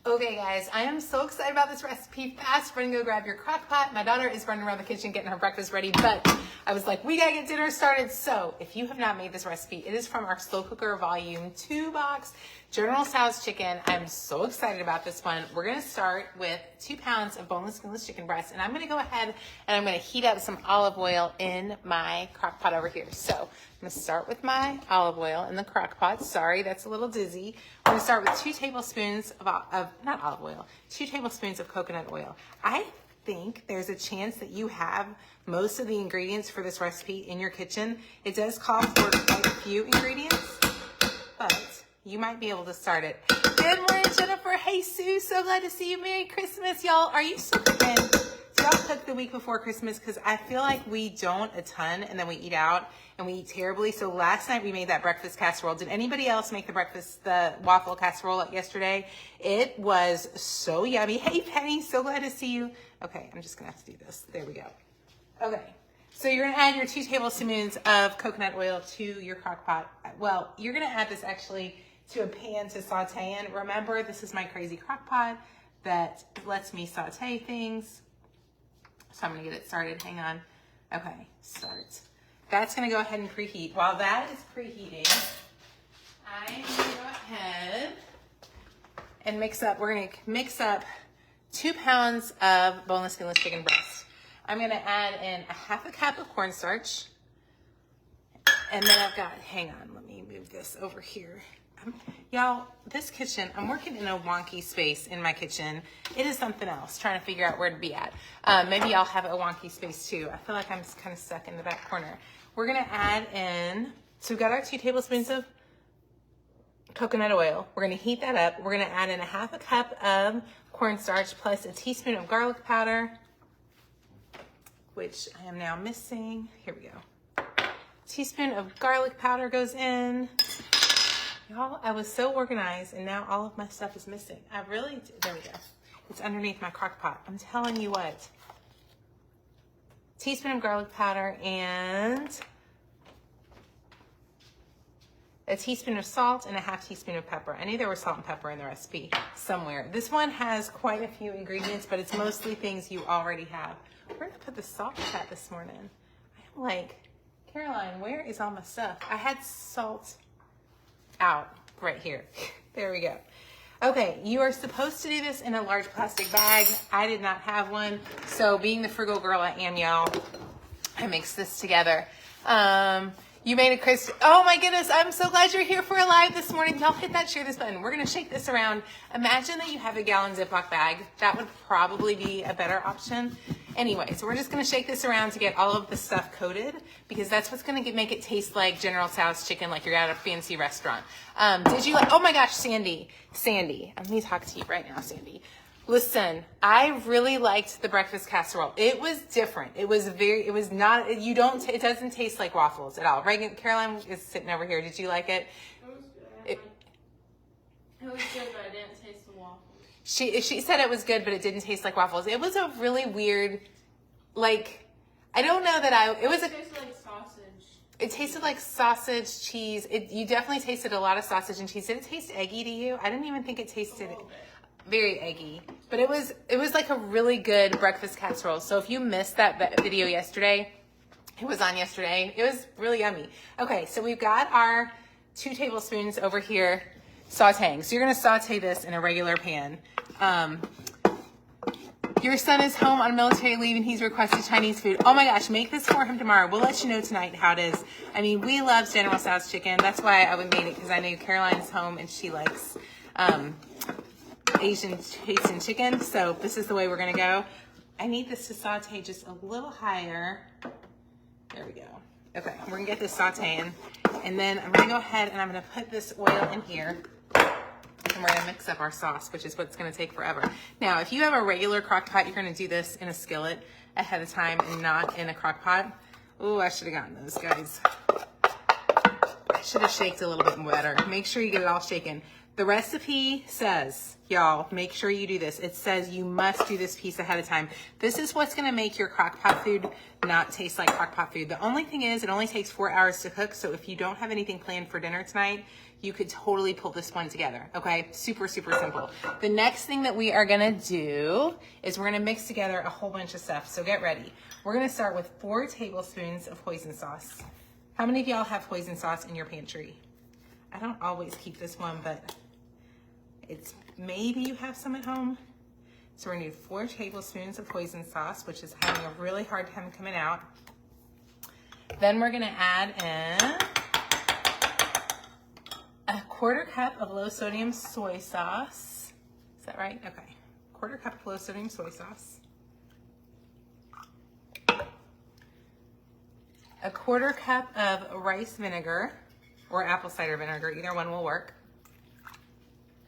Okay guys, I am so excited about this recipe. Fast, run and go grab your crock pot. My daughter is running around the kitchen getting her breakfast ready, but I was like, we gotta get dinner started. So if you have not made this recipe, it is from our slow cooker volume 2 box, General Tso's chicken. I'm so excited about this one. We're gonna start with 2 pounds of boneless, skinless chicken breast, and I'm gonna go ahead and I'm gonna heat up some olive oil in my crock pot over here. So I'm gonna start with my olive oil in the crock pot. Sorry, that's a little dizzy. We're gonna start with 2 tablespoons of not olive oil, 2 tablespoons of coconut oil. I think there's a chance that you have most of the ingredients for this recipe in your kitchen. It does call for quite a few ingredients, but you might be able to start it. Good morning, Jennifer. Hey, Sue. So glad to see you. Merry Christmas, y'all. Are you still cooking? Do y'all cook the week before Christmas? Because I feel like we don't a ton, and then we eat out, and we eat terribly. So last night we made that breakfast casserole. Did anybody else make the waffle casserole yesterday? It was so yummy. Hey, Penny. So glad to see you. Okay, I'm just going to have to do this. There we go. Okay. So you're going to add your 2 tablespoons of coconut oil to your crock pot. Well, you're going to add this actually to a pan to saute in. Remember, this is my crazy crock pot that lets me saute things. So I'm going to get it started. Hang on. Okay, start. That's going to go ahead and preheat. While that is preheating, I'm going to go ahead and mix up. We're going to mix up 2 pounds of boneless, skinless chicken breast. I'm going to add in a 1/2 cup of cornstarch. And then I've got, hang on, let me move this over here. Y'all, this kitchen, I'm working in a wonky space in my kitchen. It is something else, trying to figure out where to be at. Maybe y'all have a wonky space too. I feel like I'm just kind of stuck in the back corner. We're gonna add in, so we've got our 2 tablespoons of coconut oil. We're gonna heat that up. We're gonna add in a 1/2 cup of cornstarch plus a teaspoon of garlic powder, which I am now missing. Here we go. Teaspoon of garlic powder goes in. Y'all, I was so organized and now all of my stuff is missing. There we go. It's underneath my crock pot. I'm telling you what. Teaspoon of garlic powder and a teaspoon of salt and a 1/2 teaspoon of pepper. I knew there was salt and pepper in the recipe somewhere. This one has quite a few ingredients, but it's mostly things you already have. Where did I put the salt at this morning? I'm like, Caroline, where is all my stuff? I had salt out right here. There we go. Okay, you are supposed to do this in a large plastic bag. I did not have one, so being the frugal girl I am, y'all, I mixed this together. You made a oh my goodness, I'm so glad you're here for a live this morning. Y'all hit that share this button. We're gonna shake this around. Imagine that you have a gallon Ziploc bag. That would probably be a better option. Anyway, so we're just gonna shake this around to get all of the stuff coated because that's what's gonna make it taste like General Tso's chicken, like you're at a fancy restaurant. Did you like, oh my gosh, Sandy, I'm gonna talk to you right now, Sandy. Listen, I really liked the breakfast casserole. It was different. It doesn't taste like waffles at all. Reagan, Caroline is sitting over here. Did you like it? It was good, but I didn't taste the waffles. She said it was good, but it didn't taste like waffles. It was a really weird, like, I don't know that it tasted like sausage. It tasted like sausage, cheese. You definitely tasted a lot of sausage and cheese. Did it taste eggy to you? I didn't even think it tasted very eggy, but it was like a really good breakfast casserole. So if you missed that video yesterday, it was on yesterday. It was really yummy. Okay, so we've got our 2 tablespoons over here sauteing. So you're gonna saute this in a regular pan. Your son is home on military leave and he's requested Chinese food. Oh my gosh, make this for him tomorrow. We'll let you know tonight how it is. I mean, we love General Tso's chicken. That's why I made it, because I knew Caroline's home and she likes Asian taste in chicken. So this is the way we're gonna go. I need this to saute just a little higher. There we go. Okay, we're gonna get this sauteing, and then I'm gonna go ahead and I'm gonna put this oil in here, and we're gonna mix up our sauce, which is what's gonna take forever. Now, if you have a regular crock pot, you're gonna do this in a skillet ahead of time and not in a crock pot. Ooh, I should have gotten those, guys. I should have shaked a little bit better. Make sure you get it all shaken. The recipe says, y'all, make sure you do this. It says you must do this piece ahead of time. This is what's gonna make your crock pot food not taste like crock pot food. The only thing is, it only takes 4 hours to cook, so if you don't have anything planned for dinner tonight, you could totally pull this one together, okay? Super, super simple. The next thing that we are gonna do is we're gonna mix together a whole bunch of stuff, so get ready. We're gonna start with 4 tablespoons of hoisin sauce. How many of y'all have hoisin sauce in your pantry? I don't always keep this one, but it's maybe you have some at home. So we're gonna do 4 tablespoons of hoisin sauce, which is having a really hard time coming out. Then we're gonna add in a 1/4 cup of low sodium soy sauce. Is that right? Okay. 1/4 cup of low sodium soy sauce. A 1/4 cup of rice vinegar or apple cider vinegar, either one will work.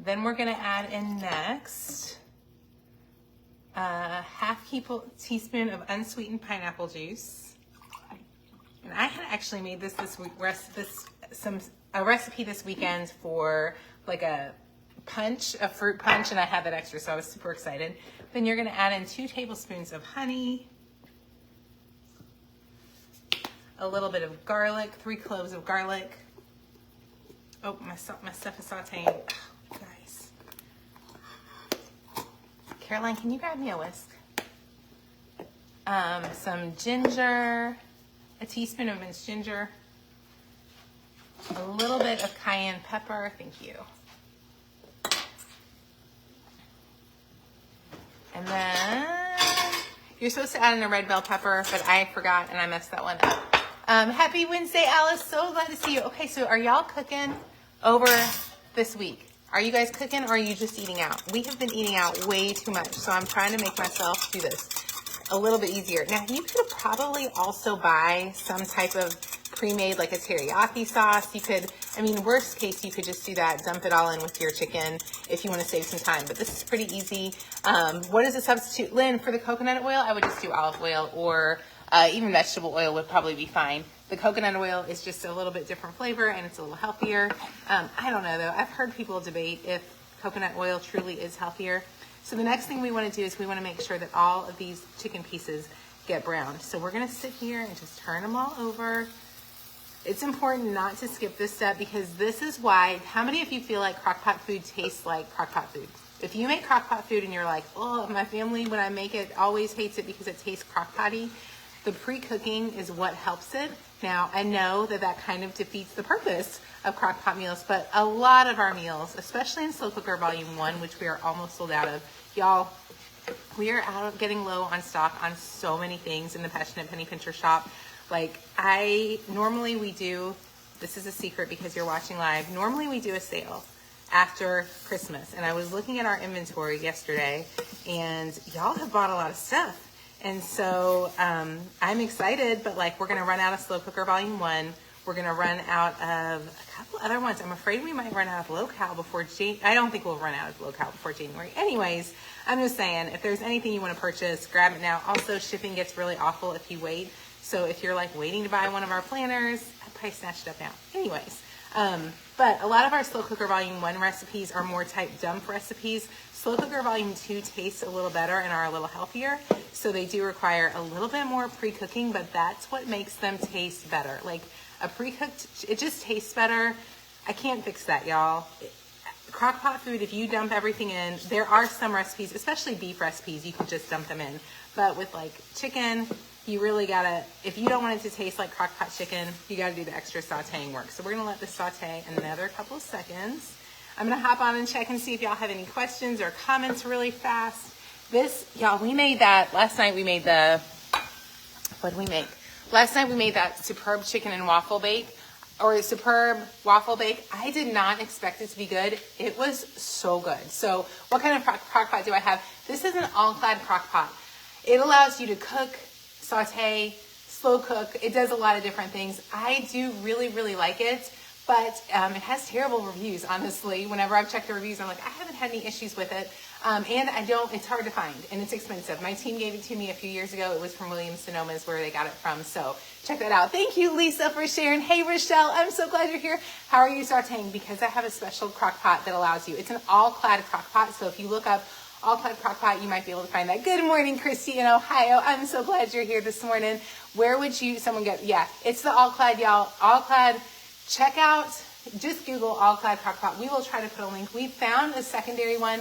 Then we're gonna add in next a 1/2 teaspoon of unsweetened pineapple juice. And I had actually made this week, a recipe this weekend for like a fruit punch, and I had that extra, so I was super excited. Then you're gonna add in 2 tablespoons of honey, a little bit of garlic, 3 cloves of garlic. Oh, my stuff is sauteing. Oh, guys. Caroline, can you grab me a whisk? Some ginger, a teaspoon of minced ginger, a little bit of cayenne pepper, thank you. And then you're supposed to add in a red bell pepper, but I forgot and I messed that one up. Happy Wednesday, Alice. So glad to see you. Okay, so are y'all cooking over this week? Are you guys cooking or are you just eating out? We have been eating out way too much, so I'm trying to make myself do this a little bit easier. Now, you could probably also buy some type of pre-made, like a teriyaki sauce. You could, I mean, worst case, you could just do that, dump it all in with your chicken if you want to save some time. But this is pretty easy. What is a substitute? Lynn, for the coconut oil, I would just do olive oil, or even vegetable oil would probably be fine. The coconut oil is just a little bit different flavor and it's a little healthier. I don't know though. I've heard people debate if coconut oil truly is healthier. So the next thing we want to do is we want to make sure that all of these chicken pieces get browned. So we're going to sit here and just turn them all over. It's important not to skip this step because this is why, how many of you feel like crockpot food tastes like crockpot food? If you make crockpot food and you're like, oh, my family, when I make it, always hates it because it tastes crockpotty, the pre-cooking is what helps it. Now, I know that that kind of defeats the purpose of crockpot meals, but a lot of our meals, especially in Slow Cooker Volume 1, which we are almost sold out of, y'all, we are out of getting low on stock on so many things in the Passionate Penny Pincher shop. Like, normally we do, this is a secret because you're watching live, normally we do a sale after Christmas. And I was looking at our inventory yesterday, and y'all have bought a lot of stuff. And so I'm excited, but like we're going to run out of Slow Cooker Volume 1. We're going to run out of a couple other ones. I'm afraid we might run out of low-cal before I don't think we'll run out of low-cal before January. Anyways, I'm just saying, if there's anything you want to purchase, grab it now. Also, shipping gets really awful if you wait. So if you're like waiting to buy one of our planners, I'd probably snatch it up now. Anyways, but a lot of our Slow Cooker Volume 1 recipes are more type dump recipes. Slow Cooker Volume 2 tastes a little better and are a little healthier. So they do require a little bit more pre-cooking, but that's what makes them taste better. Like a pre-cooked, it just tastes better. I can't fix that, y'all. Crock-pot food, if you dump everything in, there are some recipes, especially beef recipes, you can just dump them in. But with like chicken, you really gotta, if you don't want it to taste like crock-pot chicken, you gotta do the extra sauteing work. So we're gonna let this saute another couple of seconds. I'm gonna hop on and check and see if y'all have any questions or comments really fast. This, y'all, we made that, last night we made the, what did we make? Last night we made that superb chicken and waffle bake, or superb waffle bake. I did not expect it to be good. It was so good. So what kind of crock pot do I have? This is an all-clad crock pot. It allows you to cook, saute, slow cook. It does a lot of different things. I do really, really like it. But it has terrible reviews, honestly. Whenever I've checked the reviews, I'm like, I haven't had any issues with it. And it's hard to find, and it's expensive. My team gave it to me a few years ago. It was from Williams-Sonoma's where they got it from. So check that out. Thank you, Lisa, for sharing. Hey, Rochelle, I'm so glad you're here. How are you sauteing? Because I have a special crock pot that allows you. It's an all-clad crock pot. So if you look up all-clad crock pot, you might be able to find that. Good morning, Christy in Ohio. I'm so glad you're here this morning. Where would someone get? Yeah, it's the all-clad, y'all. All-clad. Check out just Google all-clad crockpot. We will try to put a link. We found a secondary one,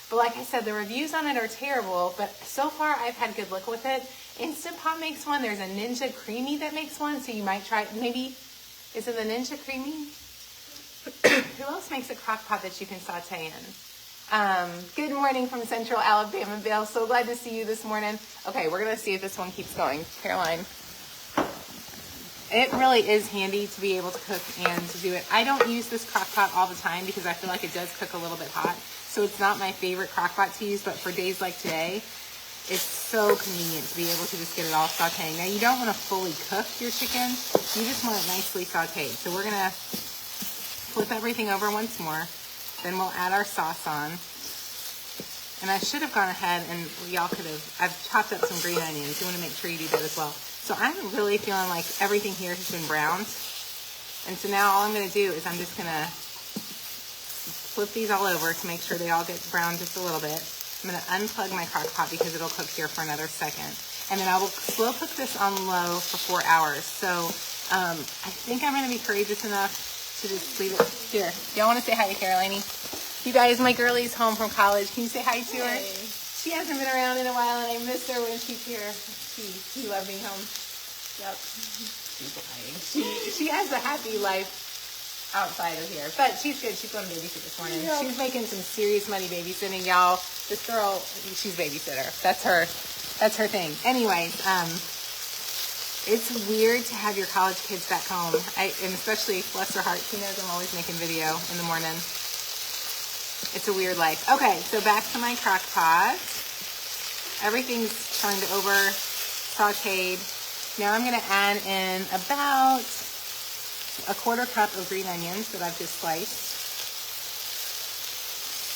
but like I said, the reviews on it are terrible, but so far I've had good luck with it. Instant Pot makes one. There's a Ninja Creamy that makes one, so you might try, maybe, is it the Ninja Creamy? Who else makes a crock pot that you can saute in? Good morning from Central Alabama, Bill. So glad to see you this morning. Okay, we're going to see if this one keeps going. Caroline. It really is handy to be able to cook and to do it. I don't use this crock pot all the time because I feel like it does cook a little bit hot. So it's not my favorite crock pot to use, but for days like today, it's so convenient to be able to just get it all sauteing. Now, you don't want to fully cook your chicken. You just want it nicely sauteed. So we're going to flip everything over once more. Then we'll add our sauce on. And I should have gone ahead and y'all could have, I've chopped up some green onions. You want to make sure you do that as well. So I'm really feeling like everything here has been browned. And so now all I'm going to do is I'm just going to flip these all over to make sure they all get browned just a little bit. I'm going to unplug my crock pot because it'll cook here for another second. And then I will slow cook this on low for 4 hours. So I think I'm going to be courageous enough to just leave it here. Y'all want to say hi to Caroline? You guys, my girlie's home from college. Can you say hi to her? She hasn't been around in a while and I miss her when she's here. She loved being home. Yep. She's lying. She has a happy life outside of here, but she's good. She's going to babysit this morning. Yep. She's making some serious money babysitting, y'all. This girl, she's babysitter. That's her thing. Anyways, it's weird to have your college kids back home. And especially, bless her heart, she knows I'm always making video in the morning. It's a weird life. Okay, so back to my crock pot. Everything's turned over, sauteed. Now I'm going to add in about a 1/4 cup of green onions that I've just sliced.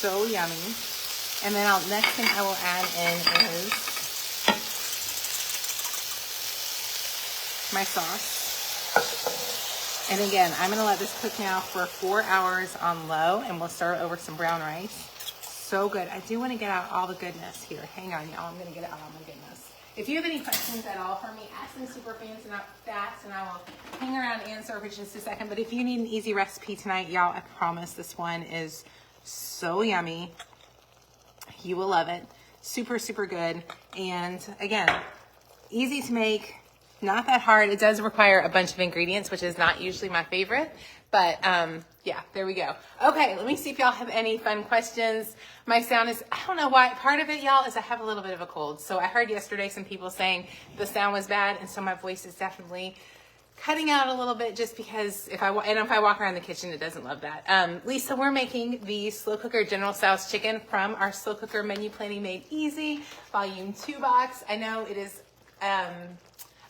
So yummy. And then next thing I will add in is my sauce. And again, I'm going to let this cook now for 4 hours on low, and we'll serve over some brown rice. So good. I do want to get out all the goodness here. Hang on, y'all. I'm going to get out all my goodness. If you have any questions at all for me, ask them super fast and I will hang around and answer for just a second. But if you need an easy recipe tonight, y'all, I promise this one is so yummy. You will love it. Super, super good. And again, easy to make, not that hard. It does require a bunch of ingredients, which is not usually my favorite. But yeah, there we go. Okay, let me see if y'all have any fun questions. My sound is, I don't know why, part of it, y'all, is I have a little bit of a cold. So I heard yesterday some people saying the sound was bad, and so my voice is definitely cutting out a little bit just because if I walk around the kitchen, it doesn't love that. Lisa, we're making the slow cooker General Tso's chicken from our slow cooker menu planning made easy, volume 2 box. I know it is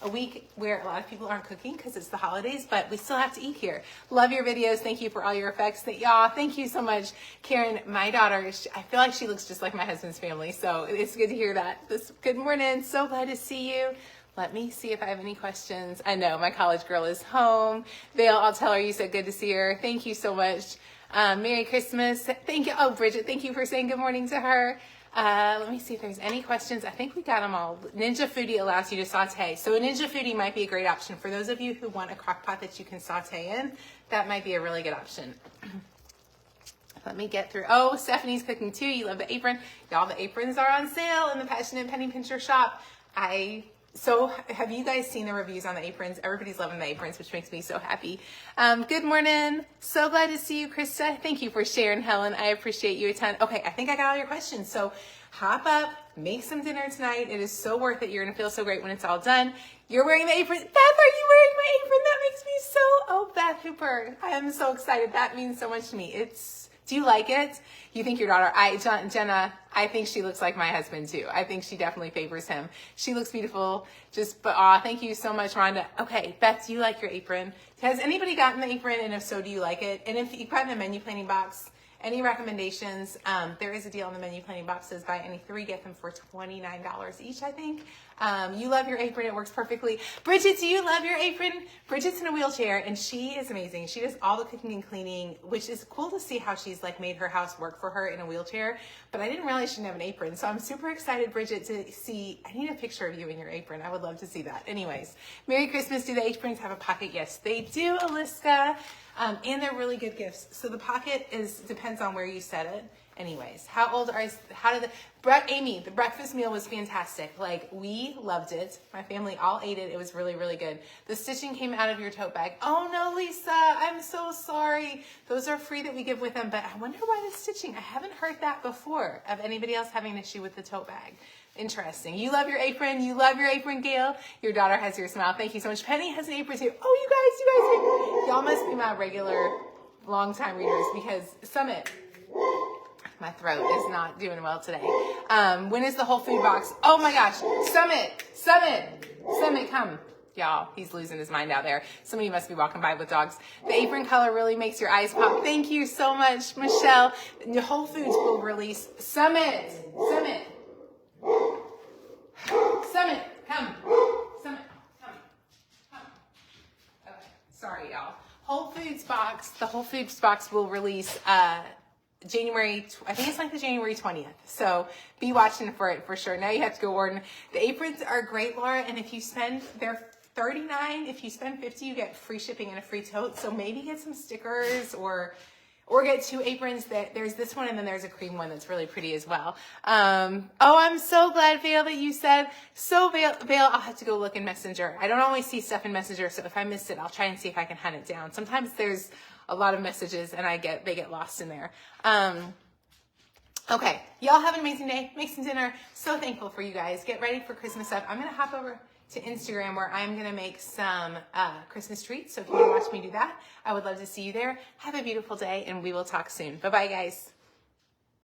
a week where a lot of people aren't cooking because it's the holidays, but we still have to eat here. Love your videos. Thank you for all your effects. Y'all, thank you so much. Karen, my daughter, I feel like she looks just like my husband's family, so it's good to hear that. Good morning. So glad to see you. Let me see if I have any questions. I know my college girl is home. Vale, I'll tell her you said good to see her. Thank you so much. Merry Christmas. Thank you. Oh, Bridget, thank you for saying good morning to her. Let me see if there's any questions. I think we got them all. Ninja Foodie allows you to saute. So a Ninja Foodie might be a great option. For those of you who want a crock pot that you can saute in, that might be a really good option. Let me get through. Oh, Stephanie's cooking too. You love the apron. Y'all, the aprons are on sale in the Passionate Penny Pincher shop. So have you guys seen the reviews on the aprons? Everybody's loving the aprons, which makes me so happy. Good morning. So glad to see you, Krista. Thank you for sharing, Helen. I appreciate you a ton. Okay, I think I got all your questions. So hop up, make some dinner tonight. It is so worth it. You're going to feel so great when it's all done. You're wearing the apron. Beth, are you wearing my apron? That makes me so, oh, Beth Hooper. I am so excited. That means so much to me. Do you like it? You think your daughter, Jenna, I think she looks like my husband too. I think she definitely favors him. She looks beautiful. Thank you so much, Rhonda. Okay, Beth, do you like your apron? Has anybody gotten the apron? And if so, do you like it? And if you've gotten a menu planning box, any recommendations? There is a deal on the menu planning boxes. Buy any 3, get them for $29 each, I think. You love your apron. It works perfectly. Bridget, do you love your apron? Bridget's in a wheelchair and she is amazing. She does all the cooking and cleaning, which is cool to see how she's like made her house work for her in a wheelchair. But I didn't realize she didn't have an apron. So I'm super excited, Bridget, to see. I need a picture of you in your apron. I would love to see that. Anyways, Merry Christmas. Do the aprons have a pocket? Yes, they do, Aliska. And they're really good gifts. So the pocket depends on where you set it. Anyways, how did Amy, the breakfast meal was fantastic. Like, we loved it. My family all ate it. It was really, really good. The stitching came out of your tote bag. Oh no, Lisa, I'm so sorry. Those are free that we give with them, but I wonder why the stitching, I haven't heard that before of anybody else having an issue with the tote bag. Interesting. You love your apron. You love your apron, Gail. Your daughter has your smile. Thank you so much. Penny has an apron too. Oh, you guys, y'all must be my regular long-time readers because Summit, my throat is not doing well today. When is the whole food box? Oh my gosh. Summit, come. Y'all, he's losing his mind out there. Somebody must be walking by with dogs. The apron color really makes your eyes pop. Thank you so much, Michelle. The Whole Foods will release Summit, come. Okay, sorry, y'all. The Whole Foods box will release January, I think it's like the January 20th. So be watching for it for sure. Now you have to go order. The aprons are great, Laura. And if you spend, they're $39. If you spend $50, you get free shipping and a free tote. So maybe get some stickers or get 2 aprons. There's this one and then there's a cream one that's really pretty as well. Oh, I'm so glad, Vale, that you said. So Vale, I'll have to go look in Messenger. I don't always see stuff in Messenger. So if I missed it, I'll try and see if I can hunt it down. Sometimes there's a lot of messages and they get lost in there. Okay, y'all have an amazing day. Make some dinner. So thankful for you guys. Get ready for Christmas stuff. I'm going to hop over to Instagram where I'm going to make some Christmas treats. So if you want to watch me do that, I would love to see you there. Have a beautiful day and we will talk soon. Bye-bye, guys.